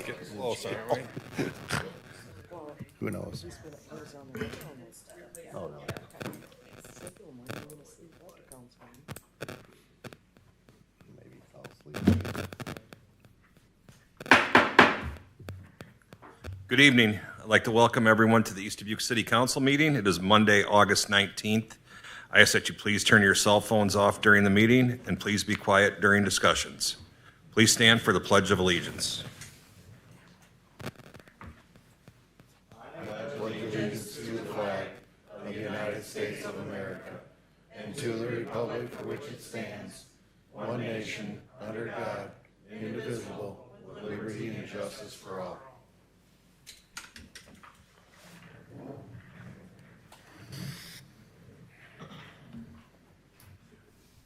Getting closer, aren't we? Who knows? Oh, no. Maybe he fell asleep. Good evening. I'd like to welcome everyone to the East Dubuque City Council meeting. It is Monday, August 19th. I ask that you please turn your cell phones off during the meeting and please be quiet during discussions. Please stand for the Pledge of Allegiance. To the republic for which it stands, one nation, under God, indivisible, with liberty and justice for all.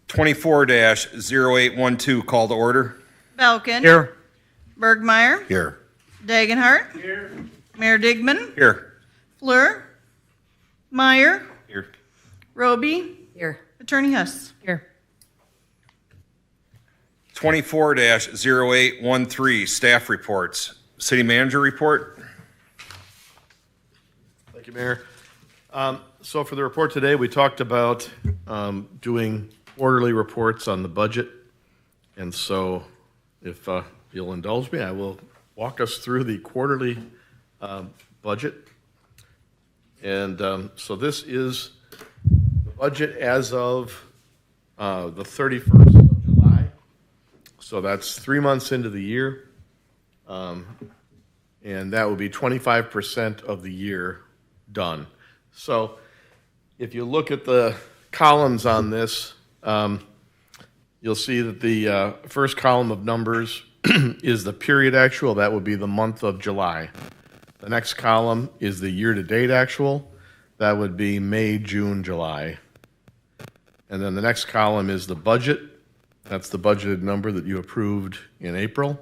Twenty-four 0812 call to order. Belkin. Here. Bergmeyer. Here. Dagenhart. Here. Mayor Digman. Here. Fleur. Meyer. Here. Roby. Here. Attorney Huss. Here. 24 0813 staff reports. City manager report. Thank you, Mayor. So for the report today, we talked about doing quarterly reports on the budget. And so if you'll indulge me, I will walk us through the quarterly budget. And so this is the budget as of the 31st of July. So that's 3 months into the year. And that would be 25% of the year done. So if you look at the columns on this, you'll see that the first column of numbers is the period actual. That would be the month of July. The next column is the year-to-date actual. That would be May, June, July. And then the next column is the budget. That's the budgeted number that you approved in April.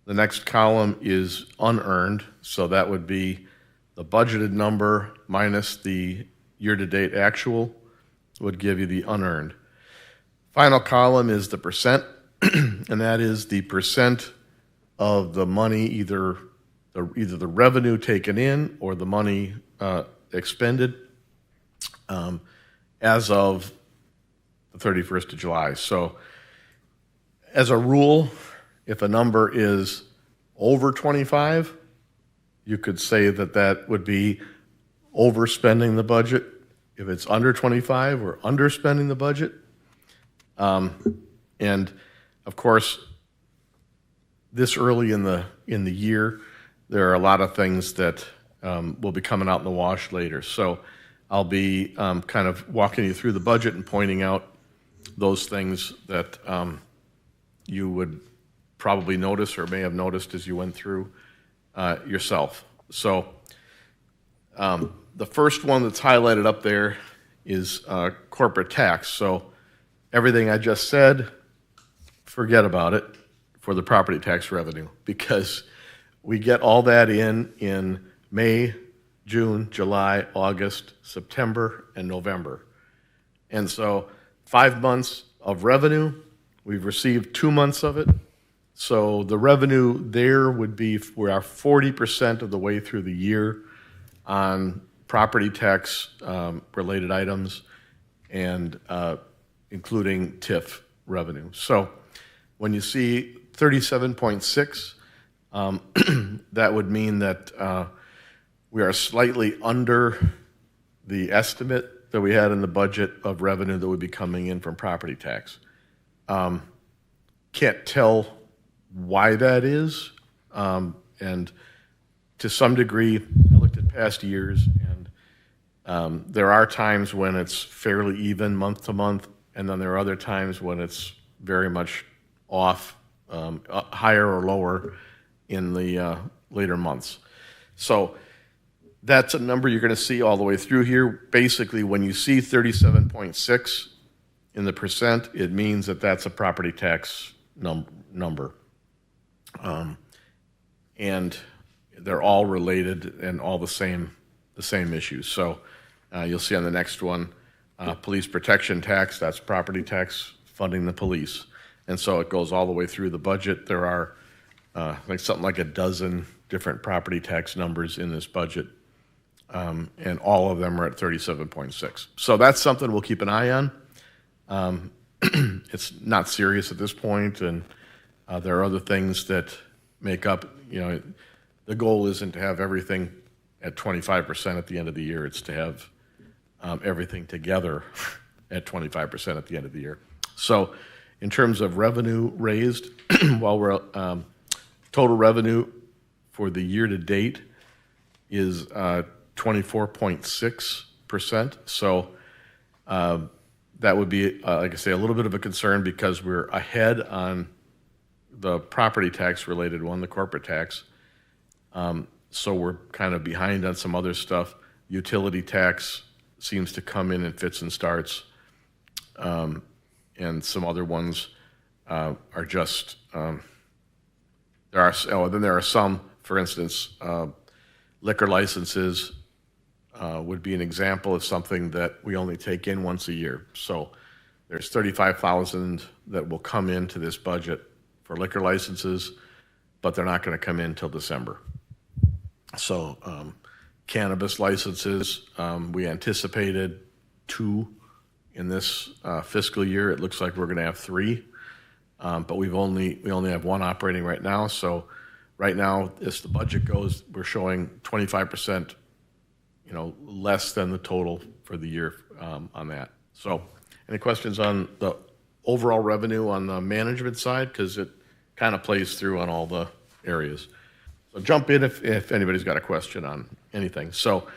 The next column is unearned, so that would be the budgeted number minus the year-to-date actual would give you the unearned. Final column is the percent, and that is the percent of the money, either the revenue taken in or the money expended as of the 31st of July. So as a rule, if a number is over 25, you could say that that would be overspending the budget. If it's under 25, we're underspending the budget. And of course, this early in the year, there are a lot of things that will be coming out in the wash later. So I'll be kind of walking you through the budget and pointing out those things that you would probably notice or may have noticed as you went through yourself. So the first one that's highlighted up there is corporate tax. So everything I just said, forget about it for the property tax revenue, because we get all that in May, June, July, August, September, and November. And so 5 months of revenue, we've received 2 months of it. So the revenue there would be, we are 40% of the way through the year on property tax related items and including TIF revenue. So when you see 37.6, that would mean that we are slightly under the estimate that we had in the budget of revenue that would be coming in from property tax. Can't tell why that is, and to some degree, I looked at past years, and there are times when it's fairly even month to month, and then there are other times when it's very much off, higher or lower in the later months. So that's a number you're going to see all the way through here. Basically, when you see 37.6 in the percent, it means that that's a property tax number. And they're all related and all the same issues. So you'll see on the next one, police protection tax, that's property tax funding the police. And so it goes all the way through the budget. There are like something like a dozen different property tax numbers in this budget, and all of them are at 37.6. So that's something we'll keep an eye on. It's not serious at this point, and there are other things that make up, the goal isn't to have everything at 25% at the end of the year. It's to have everything together at 25% at the end of the year. So in terms of revenue raised, while we're total revenue for the year to date is 24.6%. So that would be, like I say, a little bit of a concern because we're ahead on the property tax related one, the corporate tax. So we're kind of behind on some other stuff. Utility tax seems to come in fits and starts. And some other ones are just, then there are some, for instance, liquor licenses would be an example of something that we only take in once a year. So there's $35,000 that will come into this budget for liquor licenses, but they're not going to come in till December. So cannabis licenses, we anticipated 2 in this fiscal year. It looks like we're going to have 3, but we only have 1 operating right now. So right now, as the budget goes, we're showing 25%, less than the total for the year on that. So any questions on the overall revenue on the management side? Because it kind of plays through on all the areas. So jump in if anybody's got a question on anything. So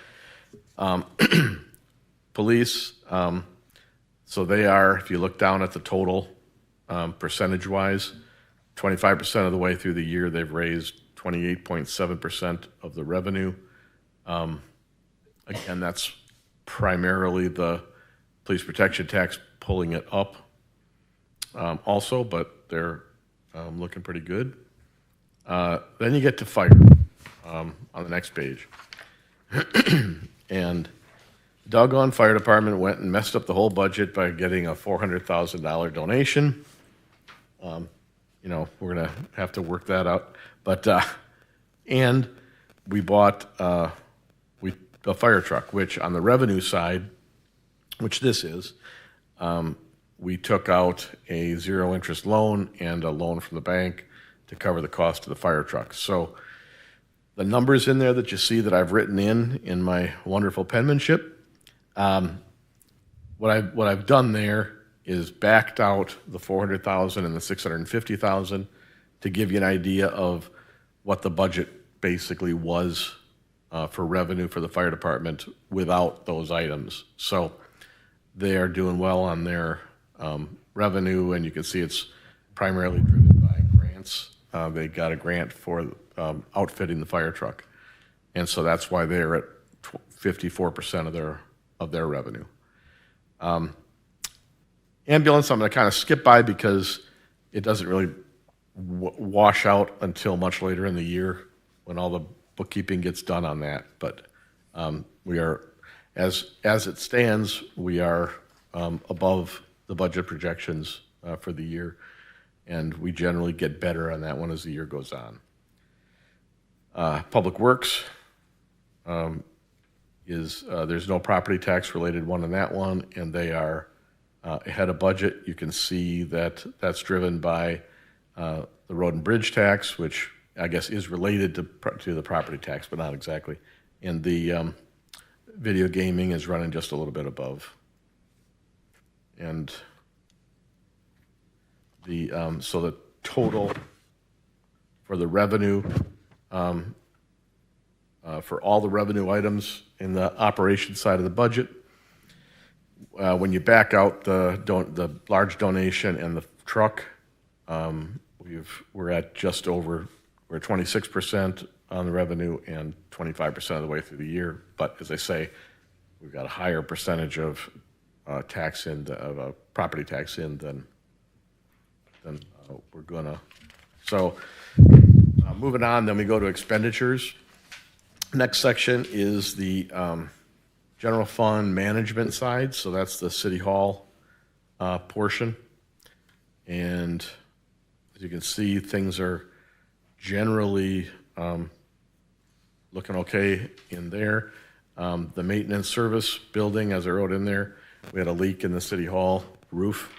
police, so they are, if you look down at the total percentage-wise, 25% of the way through the year, they've raised 28.7% of the revenue. Again, that's primarily the police protection tax pulling it up also, but they're looking pretty good. Then you get to fire on the next page. And doggone fire department went and messed up the whole budget by getting a $400,000 donation. We're going to have to work that out. But, and we bought a fire truck, which on the revenue side, which this is, we took out a 0-interest loan and a loan from the bank to cover the cost of the fire truck. So the numbers in there that you see that I've written in my wonderful penmanship, what I've done there is backed out the $400,000 and the $650,000 to give you an idea of what the budget basically was for revenue for the fire department without those items. So they are doing well on their revenue, and you can see it's primarily driven by grants. They got a grant for outfitting the fire truck, and so that's why they're at 54% of their revenue. Ambulance, I'm going to kind of skip by because it doesn't really wash out until much later in the year when all the bookkeeping gets done on that. But we are, as it stands, we are above the budget projections for the year, and we generally get better on that one as the year goes on. Public Works there's no property tax related one in that one, and they are ahead of budget. You can see that that's driven by the road and bridge tax, which I guess is related to the property tax, but not exactly. And the video gaming is running just a little bit above. And so the total for the revenue, for all the revenue items in the operation side of the budget, when you back out the large donation and the truck, we're at just over, we're at 26% on the revenue and 25% of the way through the year. But as I say, we've got a higher percentage of tax in property tax in than we're gonna. So moving on, then we go to expenditures. Next section is the general fund management side. So that's the city hall portion. And as you can see, things are generally looking okay in there. The maintenance service building, as I wrote in there, we had a leak in the city hall roof.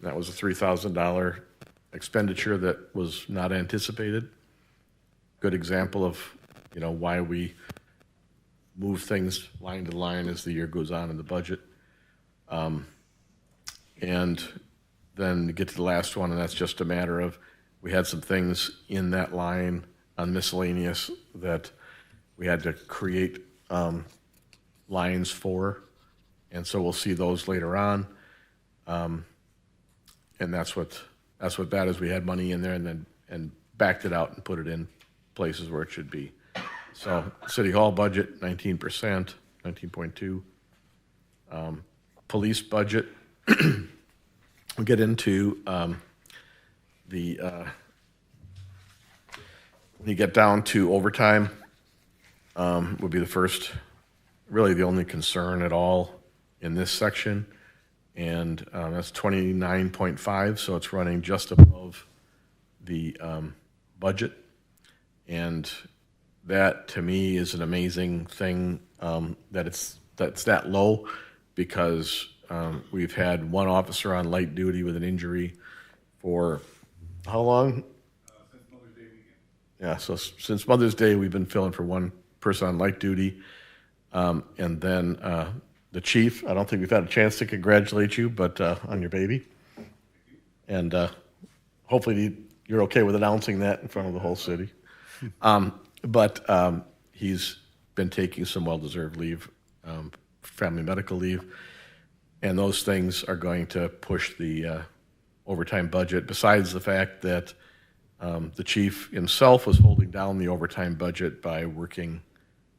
That was a $3,000 expenditure that was not anticipated. Good example of, why we move things line to line as the year goes on in the budget. And then to get to the last one, and that's just a matter of, we had some things in that line on miscellaneous that we had to create lines for, and so we'll see those later on. And that's what that is. We had money in there and backed it out and put it in places where it should be. So City Hall budget, 19%, 19.2. Police budget, we'll get into when you get down to overtime, would be the first, really the only concern at all in this section. And that's 29.5, so it's running just above the budget. And that, to me, is an amazing thing that's that low, because we've had one officer on light duty with an injury for how long? Since Mother's Day weekend. Yeah, so since Mother's Day, we've been filling for one person on light duty. And then the chief, I don't think we've had a chance to congratulate you, but on your baby. And hopefully you're okay with announcing that in front of the whole city. But he's been taking some well-deserved leave, family medical leave, and those things are going to push the overtime budget, besides the fact that the chief himself was holding down the overtime budget by working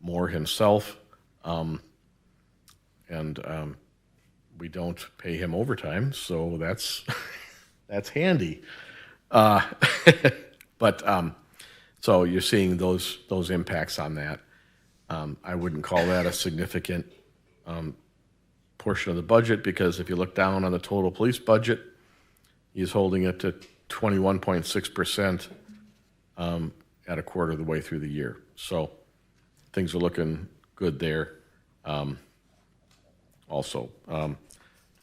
more himself. And we don't pay him overtime, so that's handy. But so you're seeing those impacts on that. I wouldn't call that a significant portion of the budget, because if you look down on the total police budget, he's holding it to 21.6% at a quarter of the way through the year. So things are looking good there. Also,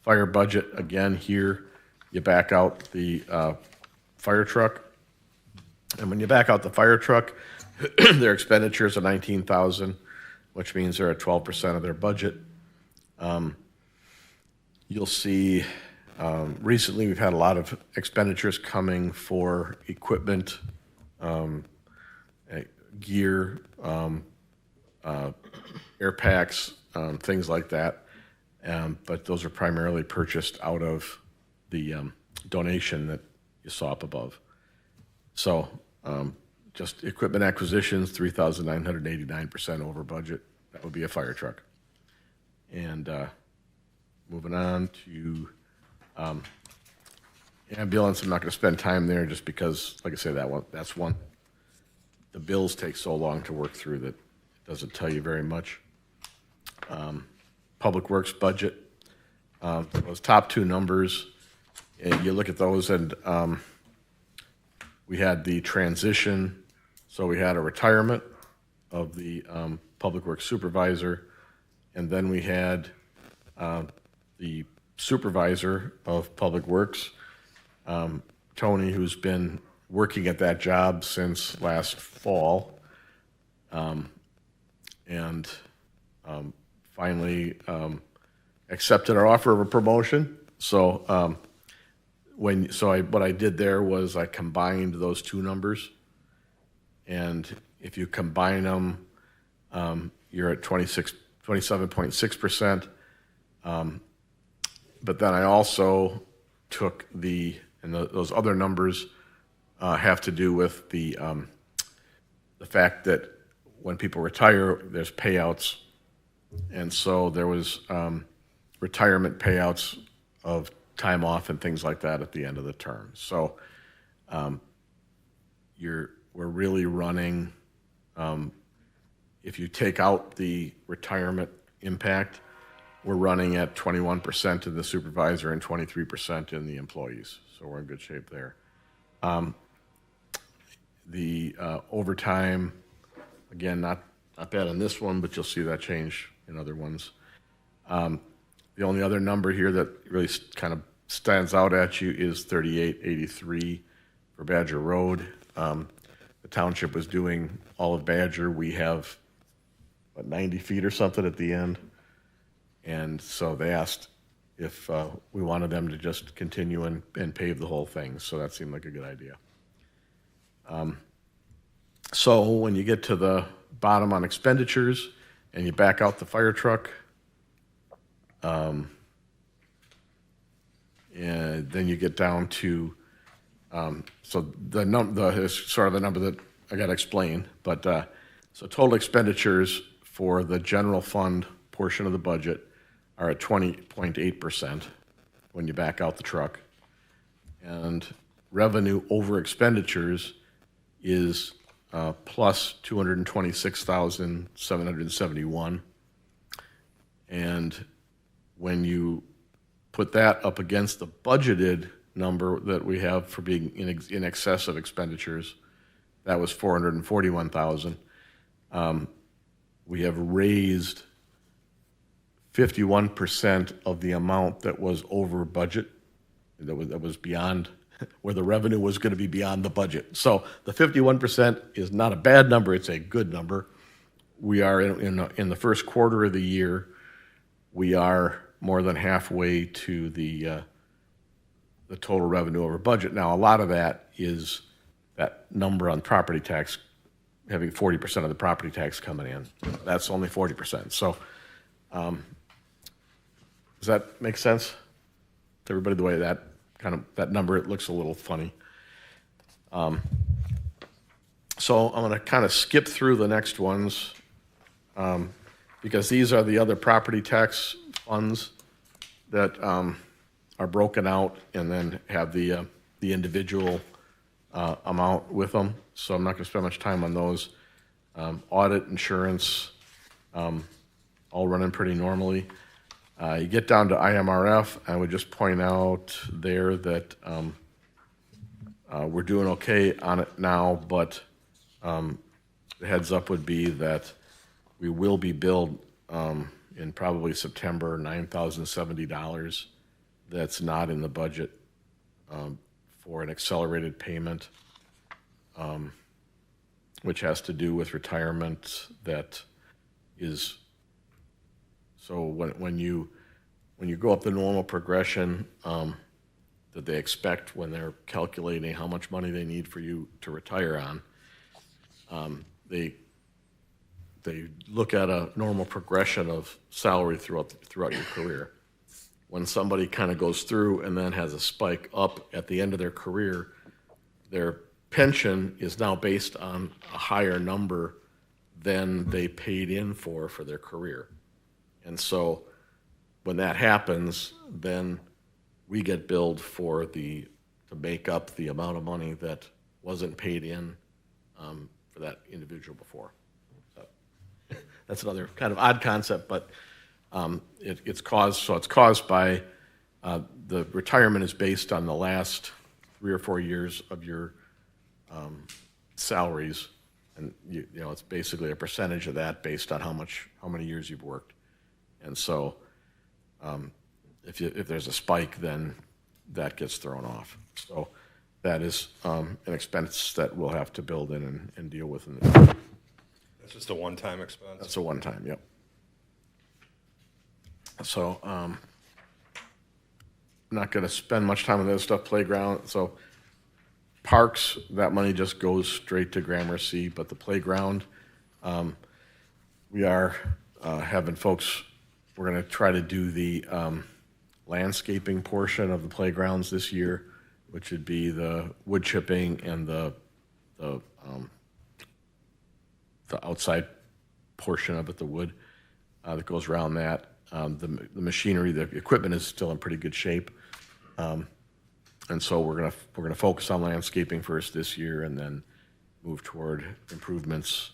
fire budget, again, here, you back out the fire truck. And when you back out the fire truck, their expenditures are $19,000, which means they're at 12% of their budget. You'll see recently we've had a lot of expenditures coming for equipment, gear, air packs, things like that. But those are primarily purchased out of the donation that you saw up above. So just equipment acquisitions, 3,989% over budget. That would be a fire truck. And moving on to ambulance, I'm not going to spend time there just because, like I said, that's one. The bills take so long to work through that it doesn't tell you very much. Public Works budget, those top two numbers, and you look at those, and we had the transition. So we had a retirement of the Public Works supervisor, and then we had the supervisor of Public Works, Tony, who's been working at that job since last fall, and finally accepted our offer of a promotion. So what I did there was I combined those two numbers, and if you combine them, you're at 27.6%. But then I also took those other numbers have to do with the fact that when people retire, there's payouts. And so there was retirement payouts of time off and things like that at the end of the term. So we're really running, if you take out the retirement impact, we're running at 21% in the supervisor and 23% in the employees. So we're in good shape there. The overtime, again, not bad on this one, but you'll see that change in other ones. The only other number here that really kind of stands out at you is 3883 for Badger Road. The township was doing all of Badger. We have, 90 feet or something at the end. And so they asked if we wanted them to just continue and pave the whole thing. So that seemed like a good idea. So when you get to the bottom on expenditures and you back out the fire truck, and then you get down to, so the is sort of the number that I got to explain, but so total expenditures for the general fund portion of the budget are at 20.8% when you back out the truck. And revenue over expenditures is plus 226,771. And when you put that up against the budgeted number that we have for being in excess of expenditures, that was 441,000. We have raised 51% of the amount that was over budget, that was beyond, where the revenue was going to be beyond the budget. So the 51% is not a bad number, it's a good number. We are in the first quarter of the year, we are more than halfway to the total revenue over budget. Now, a lot of that is that number on property tax, having 40% of the property tax coming in. That's only 40%. So does that make sense to everybody, the way that number, it looks a little funny. So I'm going to kind of skip through the next ones because these are the other property tax funds that are broken out and then have the individual amount with them. So I'm not going to spend much time on those. Audit, insurance, all running pretty normally. You get down to IMRF, I would just point out there that we're doing okay on it now, but the heads up would be that we will be billed in probably September $9,070 that's not in the budget for an accelerated payment, which has to do with retirement. That is, so when you go up the normal progression that they expect when they're calculating how much money they need for you to retire on, they look at a normal progression of salary throughout your career. When somebody kind of goes through and then has a spike up at the end of their career, their pension is now based on a higher number than they paid in for their career. And so when that happens, then we get billed to make up the amount of money that wasn't paid in for that individual before. So that's another kind of odd concept, but it's caused by the retirement is based on the last 3 or 4 years of your salaries, and you know it's basically a percentage of that based on how many years you've worked. And so if there's a spike, then that gets thrown off. So that is an expense that we'll have to build in and deal with in the future. That's just a one-time expense? That's a one-time, yep. So I'm not going to spend much time on this stuff. Playground, so parks, that money just goes straight to Gramercy, but the playground, we are having folks, we're going to try to do the landscaping portion of the playgrounds this year, which would be the wood chipping and the outside portion of it, the wood that goes around that. The machinery, the equipment is still in pretty good shape, and so we're gonna focus on landscaping first this year, and then move toward improvements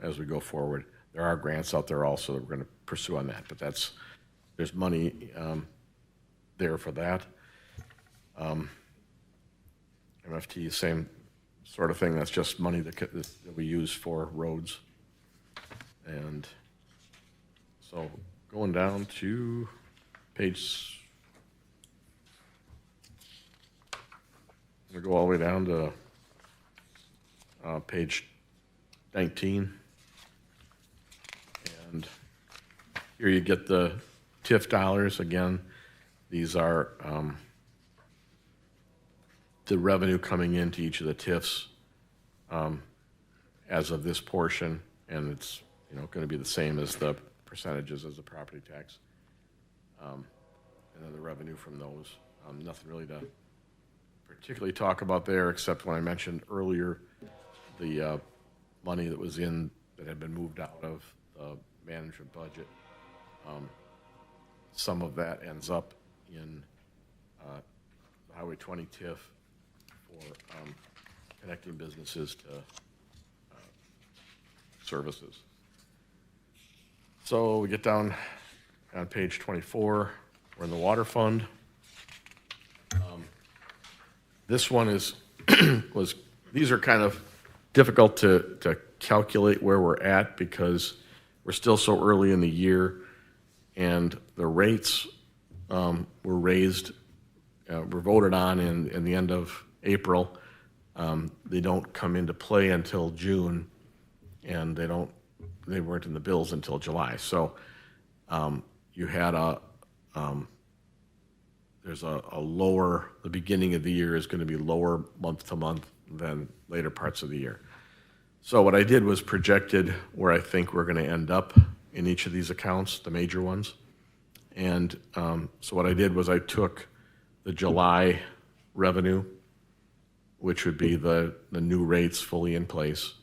as we go forward. There are grants out there also that we're going to pursue on that, but there's money there for that. MFT, sort of thing. That's just money that we use for roads. And so going down to page, we go all the way down to page 19. And here you get the TIF dollars. Again, these are the revenue coming into each of the TIFs as of this portion, and it's going to be the same as the percentages as the property tax, and then the revenue from those. Nothing really to particularly talk about there, except when I mentioned earlier the money that was that had been moved out of the management budget. Some of that ends up in Highway 20 TIF for connecting businesses to services. So we get down on page 24, we're in the water fund. This one is, these are kind of difficult to calculate where we're at because we're still so early in the year, and the rates were raised, were voted on in the end of April. They don't come into play until June, and they weren't in the bills until July. So you had there's a lower, the beginning of the year is going to be lower month to month than later parts of the year. So what I did was projected where I think we're going to end up in each of these accounts, the major ones. And so what I did was I took the July revenue, which would be the new rates fully in place,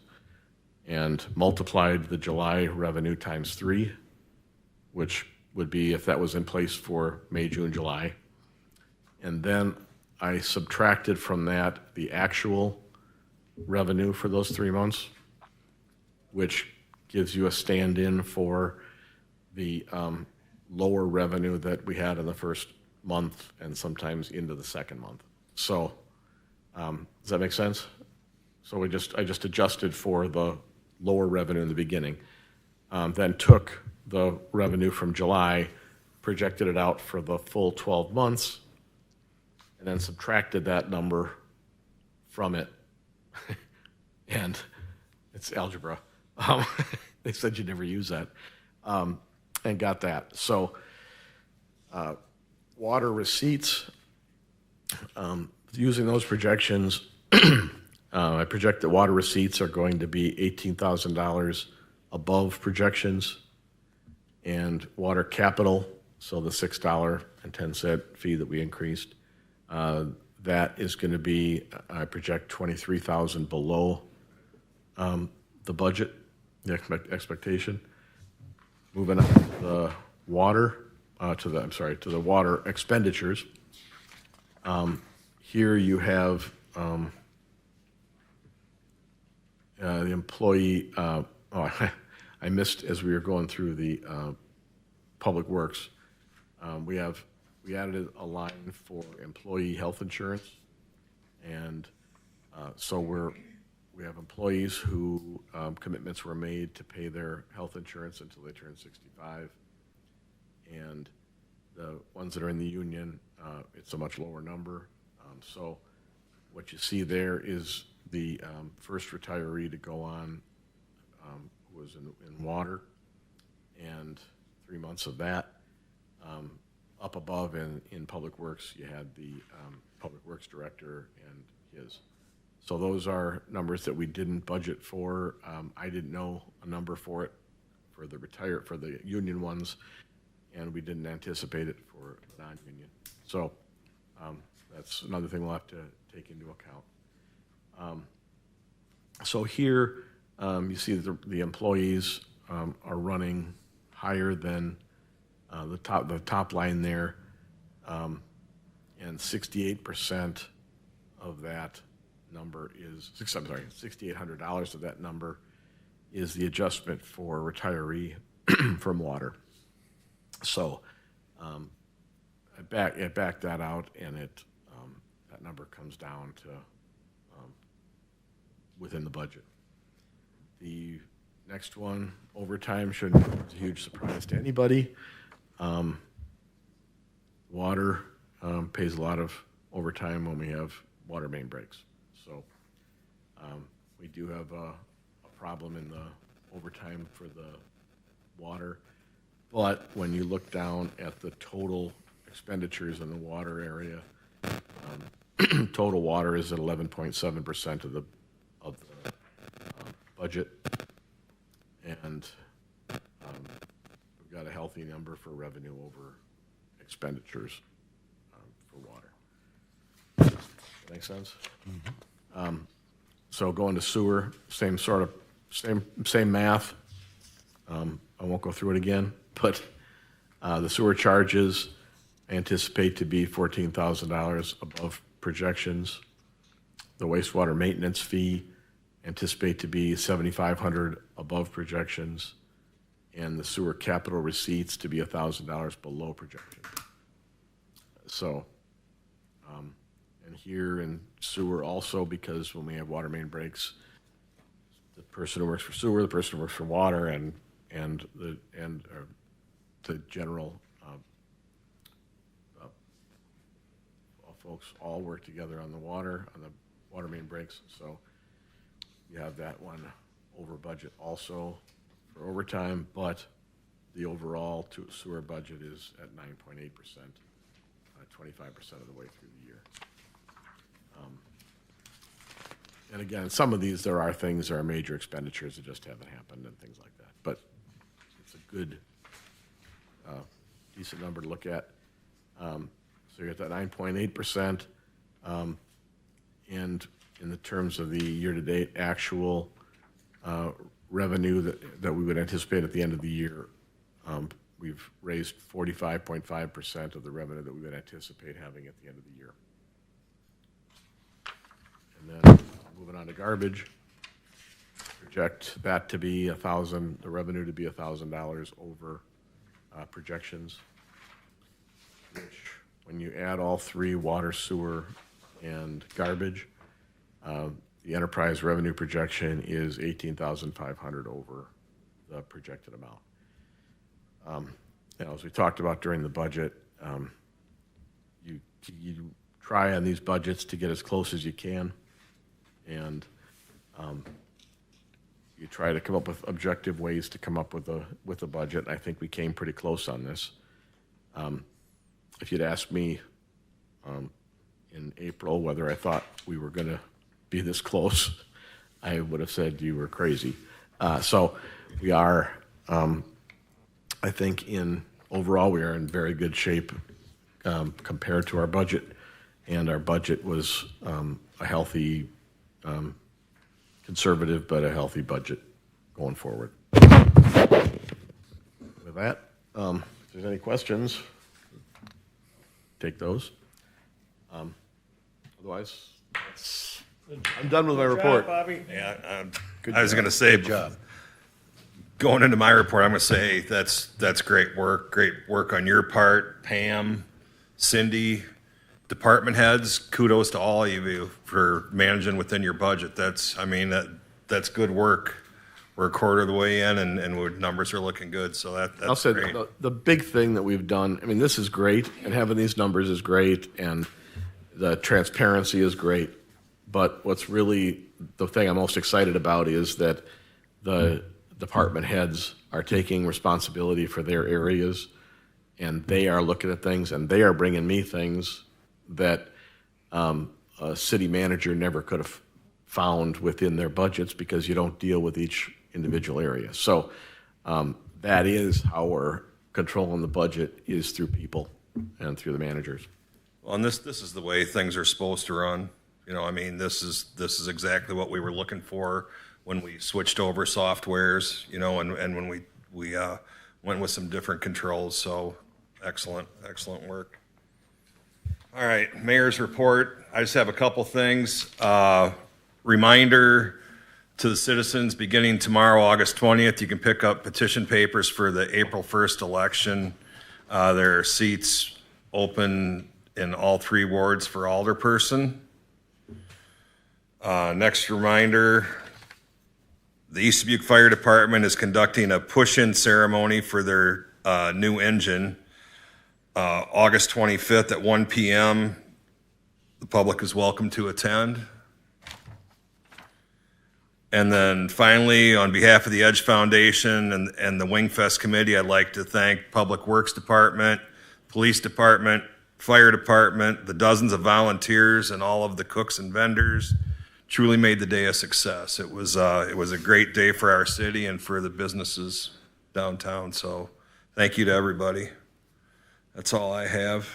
and multiplied the July revenue times 3, which would be if that was in place for May, June, July. And then I subtracted from that the actual revenue for those 3 months, which gives you a stand-in for the lower revenue that we had in the first month and sometimes into the second month. So does that make sense? So I just adjusted for the lower revenue in the beginning, then took the revenue from July, projected it out for the full 12 months, and then subtracted that number from it. And it's algebra. They said you never use that, and got that. So water receipts, using those projections, I project that water receipts are going to be $18,000 above projections, and water capital, so the $6.10 fee that we increased, that is going to be, I project $23,000 below the budget, the expectation. Moving on to the water, to the water expenditures. Here you have the employee, I missed as we were going through the Public Works. We added a line for employee health insurance, and so we have employees who commitments were made to pay their health insurance until they turn 65, and the ones that are in the union, it's a much lower number. So what you see there is the first retiree to go on who was in water, and 3 months of that. Up above in Public Works, you had the Public Works Director and his. So those are numbers that we didn't budget for. I didn't know a number for it for the union ones, and we didn't anticipate it for non-union. So that's another thing we'll have to take into account. So here you see that the employees are running higher than the top line there, and 68% of that number is $6,800 of that number is the adjustment for retiree from water. So I backed that out, and that number comes down to within the budget. The next one, overtime, shouldn't be a huge surprise to anybody. Water pays a lot of overtime when we have water main breaks. So we do have a problem in the overtime for the water. But when you look down at the total expenditures in the water area, total water is at 11.7% of the budget, and we've got a healthy number for revenue over expenditures for water. That make sense? So going to sewer, same math. I won't go through it again, but the sewer charges anticipate to be $14,000 above projections. The wastewater maintenance fee anticipate to be $7,500 above projections, and the sewer capital receipts to be $1,000 below projections. So, and here in sewer also, because when we have water main breaks, the person who works for sewer, the person who works for water, and the general folks all work together on the water main breaks. So you have that one over budget also for overtime, but the overall sewer budget is at 9.8%, 25% of the way through the year. And again, some of these, there are major expenditures that just haven't happened and things like that. But it's a good, decent number to look at. So you got that 9.8%. And in the terms of the year-to-date actual revenue that we would anticipate at the end of the year, we've raised 45.5% of the revenue that we would anticipate having at the end of the year. And then moving on to garbage, project that to be the revenue to be $1,000 over projections, which when you add all three, water, sewer, and garbage, the enterprise revenue projection is $18,500 over the projected amount. As we talked about during the budget, you try on these budgets to get as close as you can, and you try to come up with objective ways to come up with a budget. I think we came pretty close on this. If you'd asked me in April whether I thought we were going to be this close, I would have said you were crazy. So we are, I think, overall we are in very good shape compared to our budget, and our budget was a healthy, conservative, but a healthy budget going forward. With that, if there's any questions, take those. Otherwise, I'm done with my report. Yeah, I was going to say, going into my report, I'm going to say that's great work on your part, Pam, Cindy, department heads. Kudos to all of you for managing within your budget. That's good work. We're a quarter of the way in, and numbers are looking good. So that's I'll say great. the big thing that we've done. I mean, this is great, and having these numbers is great, and the transparency is great. But what's really the thing I'm most excited about is that the department heads are taking responsibility for their areas, and they are looking at things, and they are bringing me things that a city manager never could have found within their budgets, because you don't deal with each individual area. So that is how we're controlling the budget, is through people and through the managers. Well, and this is the way things are supposed to run. This is exactly what we were looking for when we switched over softwares, and when we went with some different controls. So excellent work. All right, Mayor's report. I just have a couple things. Reminder to the citizens, beginning tomorrow, August 20th, you can pick up petition papers for the April 1st election. There are seats open in all three wards for alderperson. Next reminder, the East Dubuque Fire Department is conducting a push-in ceremony for their new engine, August 25th at 1 p.m. The public is welcome to attend. And then finally, on behalf of the Edge Foundation and the Wingfest Committee, I'd like to thank Public Works Department, Police Department, Fire Department, the dozens of volunteers, and all of the cooks and vendors. Truly made the day a success. It was a great day for our city and for the businesses downtown. So thank you to everybody. That's all I have.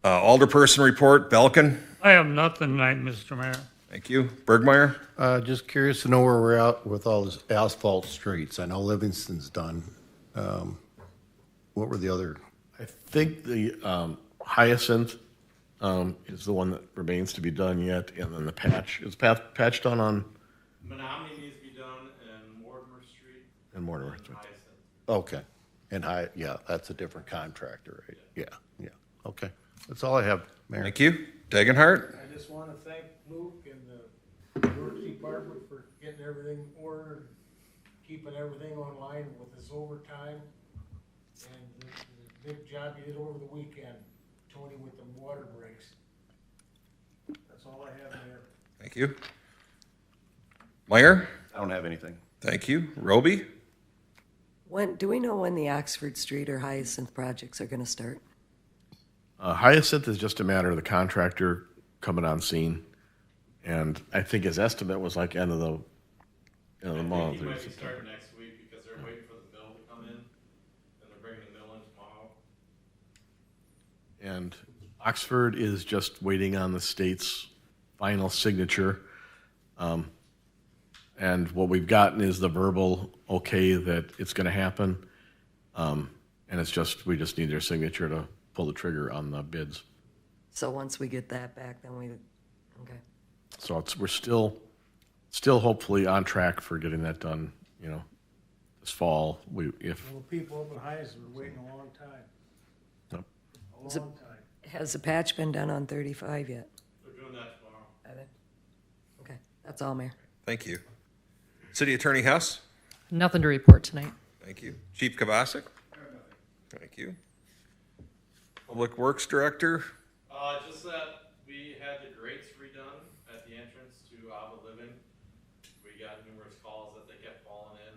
Alderperson report, Belkin. I have nothing tonight, Mr. Mayor. Thank you. Bergmeyer. Just curious to know where we're at with all this asphalt streets. I know Livingston's done. What were the other? I think the Hyacinth is the one that remains to be done yet, and then the patch. Is patch done on? Menominee needs to be done in Mortimer Street. And Mortimer. and Hyacinth. Okay. And yeah, that's a different contractor, right? Yeah. Okay. That's all I have, Mayor. Thank you. Degenhardt. I just want to thank Luke and the works department for getting everything ordered, keeping everything online with this overtime, and the big job you did over the weekend, Tony, with the water breaks. That's all I have, Mayor. Thank you. Meyer. I don't have anything. Thank you. Roby. Do we know when the Oxford Street or Hyacinth projects are going to start? Hyacinth is just a matter of the contractor coming on scene, and I think his estimate was like end of the month. He might be starting next week because they're waiting for the bill to come in, and they're bringing the bill in tomorrow. And Oxford is just waiting on the state's final signature. And what we've gotten is the verbal okay that it's going to happen. And we just need their signature to pull the trigger on the bids. So once we get that back, then okay. So we're still hopefully on track for getting that done, this fall. Well, people up in Hyacinth have been waiting a long time. Yep. A long time. Has the patch been done on 35 yet? They're doing that tomorrow. Have they? Okay, that's all, Mayor. Thank you. City Attorney Hess. Nothing to report tonight. Thank you. Chief Kavasik. Thank you. Public Works Director. Just that we had the grates redone at the entrance to Ava Living. We got numerous calls that they kept falling in.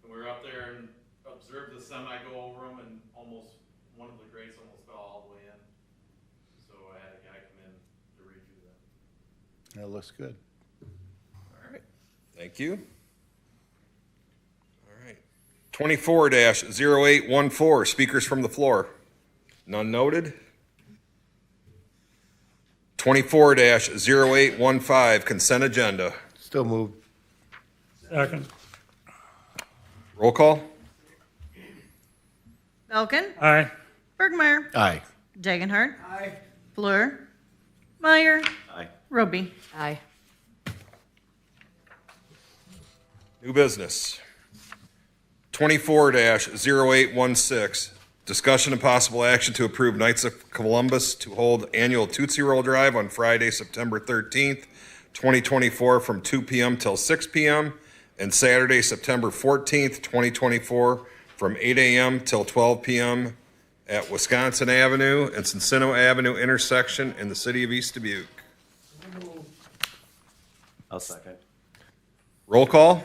And we were up there and observed the semi go over them, and one of the grates almost fell all the way in. So I had a guy come in to redo that. That looks good. All right. Thank you. All right. 24-0814, speakers from the floor. None noted. 24-0815, consent agenda. Still moved. Second. Roll call. Belkin. Aye. Bergmeyer. Aye. Degenhardt. Aye. Fleur. Meyer. Aye. Roby. Aye. New business. 24-0816, discussion and possible action to approve Knights of Columbus to hold annual Tootsie Roll Drive on Friday, September 13th, 2024 from 2 p.m. till 6 p.m. and Saturday, September 14th, 2024 from 8 a.m. till 12 p.m. at Wisconsin Avenue and Cincinnati Avenue intersection in the city of East Dubuque. I'll second. Roll call.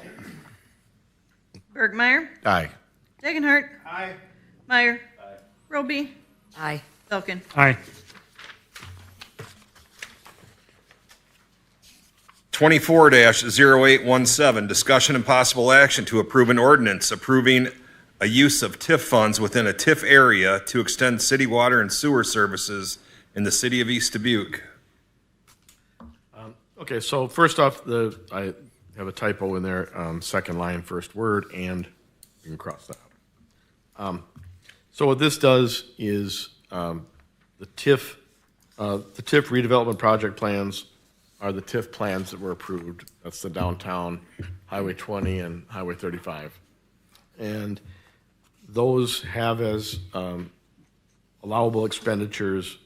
Bergmeyer. Aye. Degenhardt. Aye. Meyer. Roby. Aye. Belkin. Aye. 24-0817, discussion and possible action to approve an ordinance approving a use of TIF funds within a TIF area to extend city water and sewer services in the city of East Dubuque. Okay, so first off, I have a typo in there, second line, first word, and you can cross that out. So what this does is the TIF redevelopment project plans are the TIF plans that were approved. That's the downtown, Highway 20 and Highway 35. And those have as allowable expenditures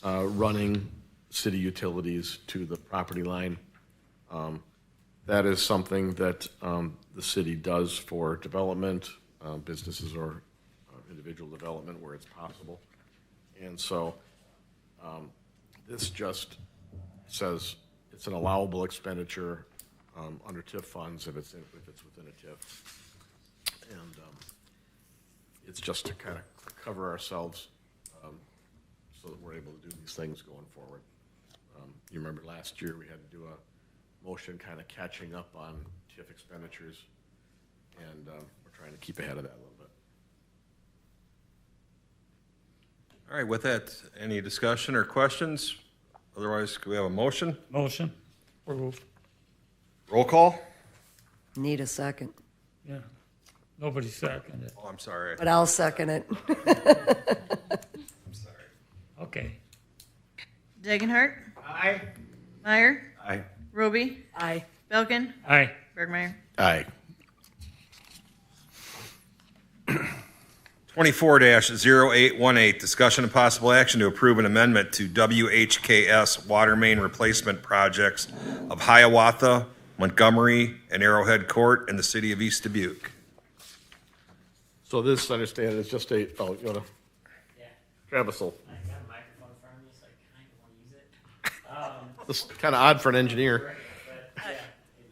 running city utilities to the property line. That is something that the city does for development, businesses or individual development where it's possible. And so this just says it's an allowable expenditure under TIF funds if it's within a TIF. And it's just to kind of cover ourselves so that we're able to do these things going forward. You remember last year we had to do a motion kind of catching up on TIF expenditures, and we're trying to keep ahead of that a little bit. All right, with that, any discussion or questions? Otherwise, could we have a motion? Motion. Approved. Roll call? Need a second, Yeah. Nobody seconded. Oh, I'm sorry. but I'll second it. I'm sorry. Okay. Dagenhart. Aye. Meyer. Aye. Roby. Aye. Belkin. Aye. Bergmeyer. Aye. 24-0818, discussion and possible action to approve an amendment to WHKS water main replacement projects of Hiawatha, Montgomery, and Arrowhead Court in the city of East Dubuque. So this, I understand, is just a, you want to, Yeah, Travis will, I got a microphone in front of me, so I kind of want to use it. this is kind of odd for an engineer. But yeah.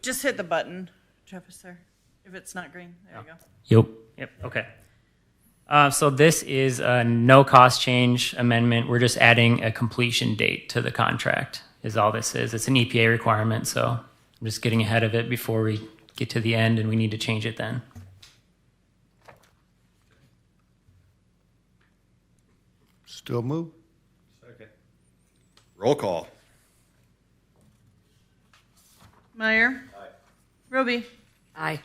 Just hit the button, Travis, there. If it's not green, there you go. Yep. Okay. So this is a no-cost change amendment. We're just adding a completion date to the contract. Is all this is. It's an EPA requirement, so I'm just getting ahead of it before we get to the end, and we need to change it then. Still move? Roll call. Meyer. Aye. Roby. Aye.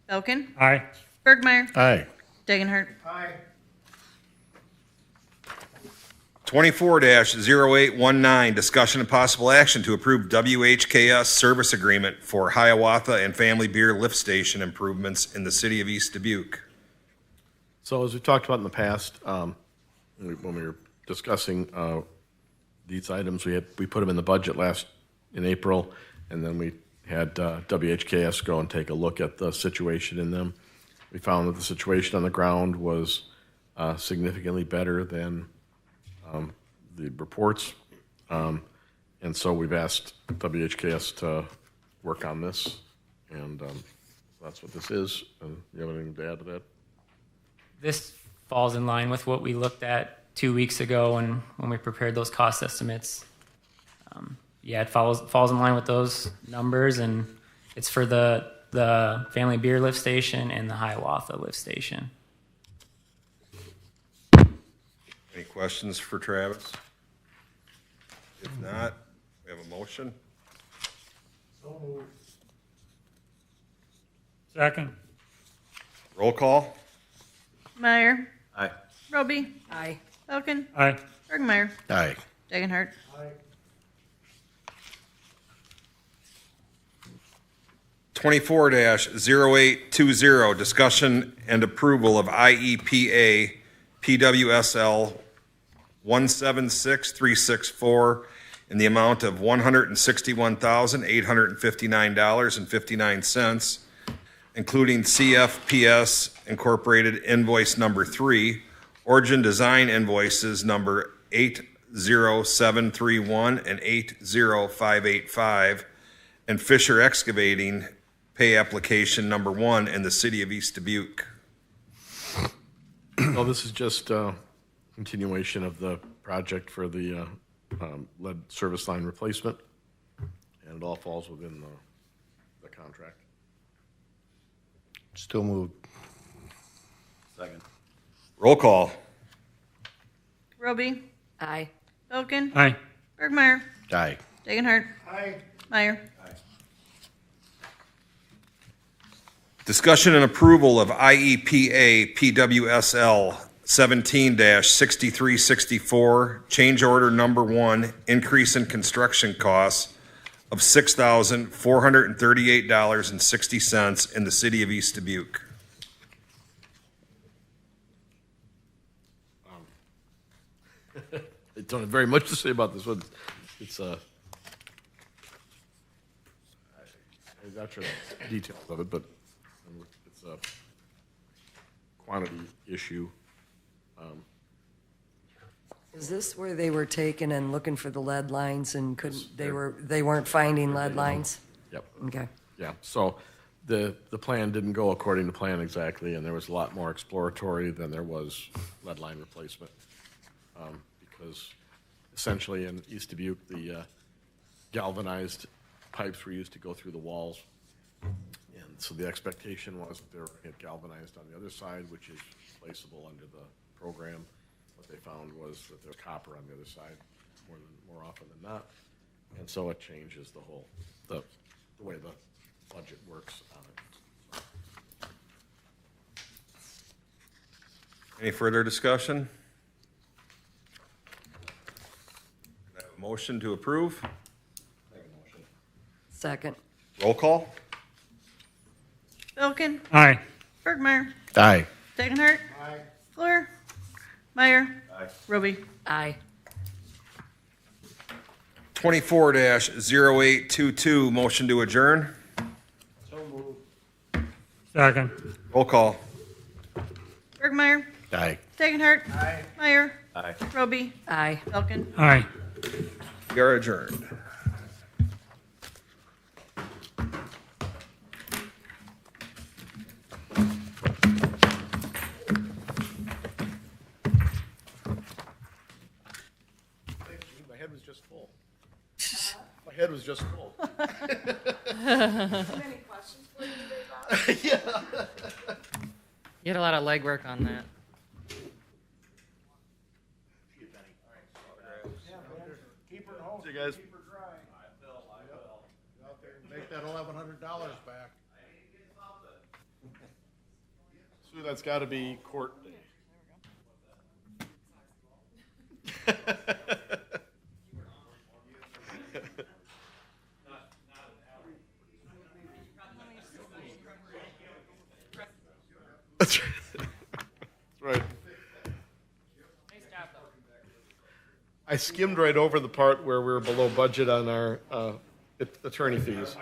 Belkin. Aye. Bergmeyer. Aye. Dagenhart. Aye. 24-0819, discussion and possible action to approve WHKS service agreement for Hiawatha and Family Beer lift station improvements in the city of East Dubuque. So as we talked about in the past, when we were discussing these items, we put them in the budget in April, and then we had WHKS go and take a look at the situation in them. We found that the situation on the ground was significantly better than the reports, and so we've asked WHKS to work on this, and that's what this is. And you have anything to add to that? This falls in line with what we looked at 2 weeks ago and when we prepared those cost estimates. Yeah, it falls in line with those numbers, and it's for the Family Beer lift station and the Hiawatha lift station. Any questions for Travis? If not, we have a motion. So moved. Second. Roll call. Meyer. Aye. Roby. Aye. Belkin. Aye. Bergmeyer. Aye. Dagenhart. Aye. 24-0820, discussion and approval of IEPA PWSL 176364 in the amount of $161,859.59, including CFPS Incorporated invoice number 3, Origin Design invoices number 80731 and 80585, and Fisher Excavating pay application number 1 in the city of East Dubuque. No, this is just a continuation of the project for the lead service line replacement, and it all falls within the contract. Still move? Roll call. Roby. Aye. Belkin. Aye. Bergmeyer. Aye. Dagenhart. Aye. Meyer. Discussion and approval of IEPA PWSL 17-6364, change order number 1, increase in construction costs of $6,438.60 in the city of East Dubuque. I don't have very much to say about this one. it's a, I'm not sure the details of it, but it's a quantity issue. Is this where they were taking and looking for the lead lines and couldn't, they weren't finding lead lines? Yep. Okay. Yeah, so the plan didn't go according to plan exactly, and there was a lot more exploratory than there was lead line replacement. Because essentially in East Dubuque, the galvanized pipes were used to go through the walls. And so the expectation was that they were going to get galvanized on the other side, which is placeable under the program. What they found was that there's copper on the other side more often than not. And so it changes the whole, the way the budget works on it. Any further discussion? Can I have a motion to approve? Second. Roll call? Bilkin, Aye. Bergmeyer, Aye. Dagenhart. Aye. Fleur, Meyer. Aye. Roby. Aye. 24-0822, motion to adjourn. So moved. Second. Roll call. Bergmeyer, Aye. Dagenhart. Aye. Meyer. Aye. Roby. Aye. Bilkin. Aye. We are adjourned. My head was just full. My head was just full. You had a lot of legwork on that. Keep her home. See you guys. Keep her dry. Go out there and make that $1,100 back. Sue, that's got to be court day. That's right. That's right. I skimmed right over the part where we were below budget on our attorney fees.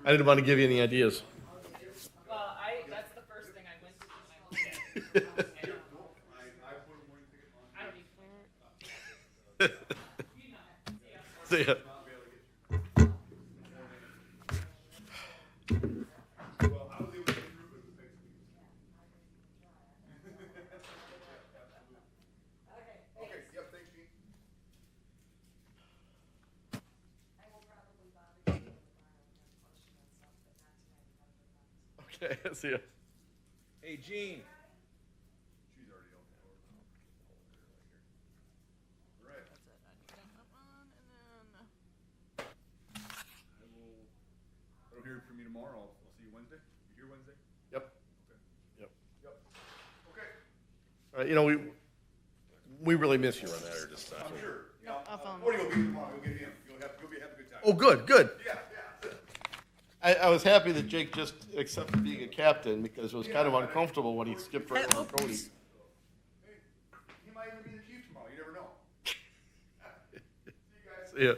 I didn't want to give you any ideas. Well, that's the first thing I went to. See ya. Okay, see ya. Hey, Gene. I don't hear from you tomorrow. I'll see you Wednesday. You here Wednesday? Yep. Yep. Okay. You know, we really miss you on that. Or just, I'm sure. I'll phone. Or you'll be tomorrow. You'll get him. You'll have a good time. oh, good, good. Yeah. I was happy that Jake just accepted being a captain because it was kind of uncomfortable when he skipped right over Cody. He might even be the chief tomorrow. You never know. See you guys. See ya.